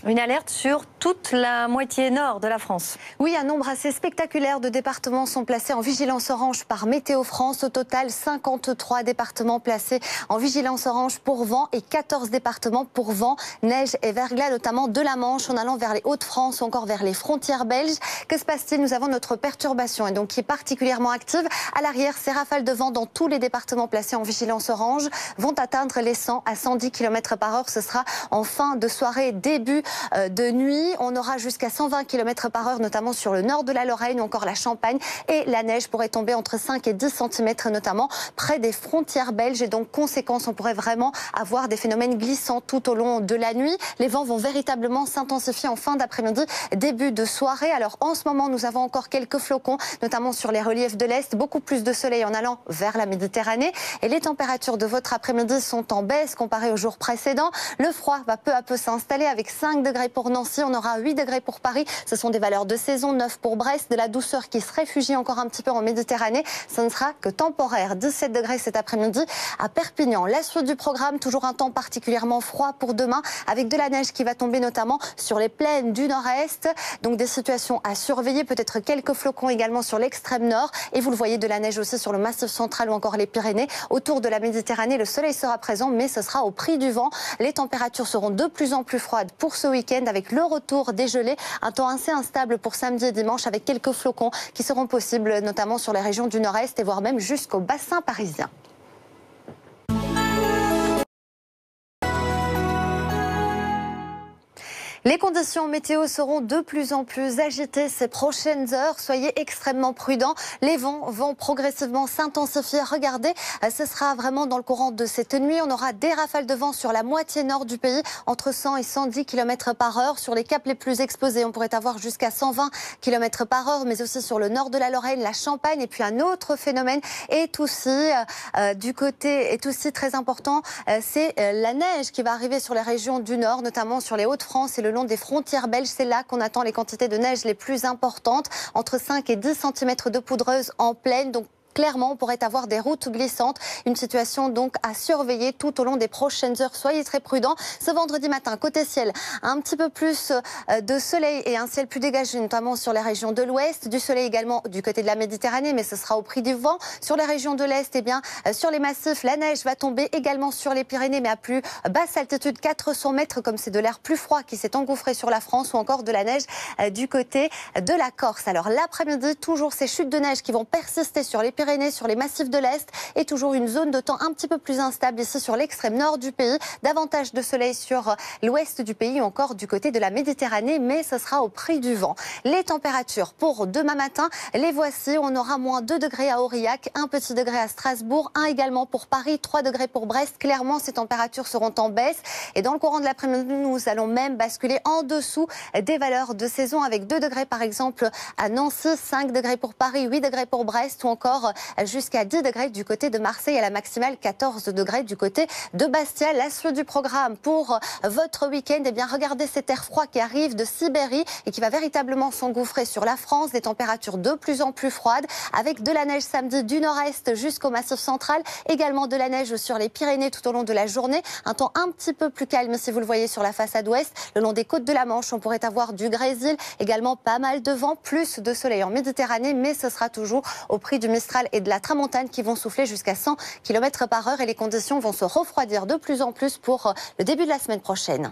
Une alerte sur toute la moitié nord de la France. Oui, un nombre assez spectaculaire de départements sont placés en vigilance orange par Météo France. Au total, 53 départements placés en vigilance orange pour vent et 14 départements pour vent, neige et verglas, notamment de la Manche en allant vers les Hauts-de-France ou encore vers les frontières belges. Que se passe-t-il? Nous avons notre perturbation et donc qui est particulièrement active. À l'arrière, ces rafales de vent dans tous les départements placés en vigilance orange vont atteindre les 100 à 110 km par heure. Ce sera en fin de soirée, début de nuit. On aura jusqu'à 120 km par heure, notamment sur le nord de la Lorraine ou encore la Champagne. Et la neige pourrait tomber entre 5 et 10 cm, notamment près des frontières belges. Et donc, conséquence, on pourrait vraiment avoir des phénomènes glissants tout au long de la nuit. Les vents vont véritablement s'intensifier en fin d'après-midi, début de soirée. Alors, en ce moment, nous avons encore quelques flocons, notamment sur les reliefs de l'Est. Beaucoup plus de soleil en allant vers la Méditerranée. Et les températures de votre après-midi sont en baisse comparées aux jours précédents. Le froid va peu à peu s'installer avec 5 degrés pour Nancy, on aura 8 degrés pour Paris. Ce sont des valeurs de saison, 9 pour Brest, de la douceur qui se réfugie encore un petit peu en Méditerranée. Ce ne sera que temporaire. 17 degrés cet après-midi à Perpignan. La suite du programme, toujours un temps particulièrement froid pour demain, avec de la neige qui va tomber notamment sur les plaines du nord-est. Donc des situations à surveiller, peut-être quelques flocons également sur l'extrême nord. Et vous le voyez, de la neige aussi sur le massif central ou encore les Pyrénées. Autour de la Méditerranée, le soleil sera présent, mais ce sera au prix du vent. Les températures seront de plus en plus froides pour ce week-end, avec le retour des gelées, un temps assez instable pour samedi et dimanche avec quelques flocons qui seront possibles notamment sur les régions du nord-est et voire même jusqu'au bassin parisien. Les conditions météo seront de plus en plus agitées ces prochaines heures. Soyez extrêmement prudents. Les vents vont progressivement s'intensifier. Regardez, ce sera vraiment dans le courant de cette nuit. On aura des rafales de vent sur la moitié nord du pays, entre 100 et 110 km par heure. Sur les caps les plus exposés, on pourrait avoir jusqu'à 120 km par heure, mais aussi sur le nord de la Lorraine, la Champagne. Et puis un autre phénomène est aussi très important. C'est la neige qui va arriver sur les régions du nord, notamment sur les Hauts-de-France et le long des frontières belges. C'est là qu'on attend les quantités de neige les plus importantes, entre 5 et 10 cm de poudreuse en plaine. Donc clairement, on pourrait avoir des routes glissantes. Une situation donc à surveiller tout au long des prochaines heures. Soyez très prudents. Ce vendredi matin, côté ciel, un petit peu plus de soleil et un ciel plus dégagé, notamment sur les régions de l'ouest. Du soleil également du côté de la Méditerranée, mais ce sera au prix du vent. Sur les régions de l'est, sur les massifs, la neige va tomber également sur les Pyrénées, mais à plus basse altitude, 400 mètres, comme c'est de l'air plus froid qui s'est engouffré sur la France, ou encore de la neige du côté de la Corse. Alors l'après-midi, toujours ces chutes de neige qui vont persister sur les Pyrénées, sur les massifs de l'Est, et toujours une zone de temps un petit peu plus instable ici sur l'extrême nord du pays. Davantage de soleil sur l'ouest du pays ou encore du côté de la Méditerranée, mais ce sera au prix du vent. Les températures pour demain matin, les voici. On aura moins 2 degrés à Aurillac, 1 petit degré à Strasbourg, 1 également pour Paris, 3 degrés pour Brest. Clairement, ces températures seront en baisse. Et dans le courant de l'après-midi, nous allons même basculer en dessous des valeurs de saison, avec 2 degrés par exemple à Nancy, 5 degrés pour Paris, 8 degrés pour Brest, ou encore jusqu'à 10 degrés du côté de Marseille, à la maximale 14 degrés du côté de Bastia. La suite du programme pour votre week-end, regardez cet air froid qui arrive de Sibérie et qui va véritablement s'engouffrer sur la France. Des températures de plus en plus froides, avec de la neige samedi du nord-est jusqu'au massif central. Également de la neige sur les Pyrénées tout au long de la journée. Un temps un petit peu plus calme si vous le voyez sur la façade ouest. Le long des côtes de la Manche, on pourrait avoir du grésil. Également pas mal de vent, plus de soleil en Méditerranée, mais ce sera toujours au prix du Mistral et de la tramontane qui vont souffler jusqu'à 100 km par heure, et les conditions vont se refroidir de plus en plus pour le début de la semaine prochaine.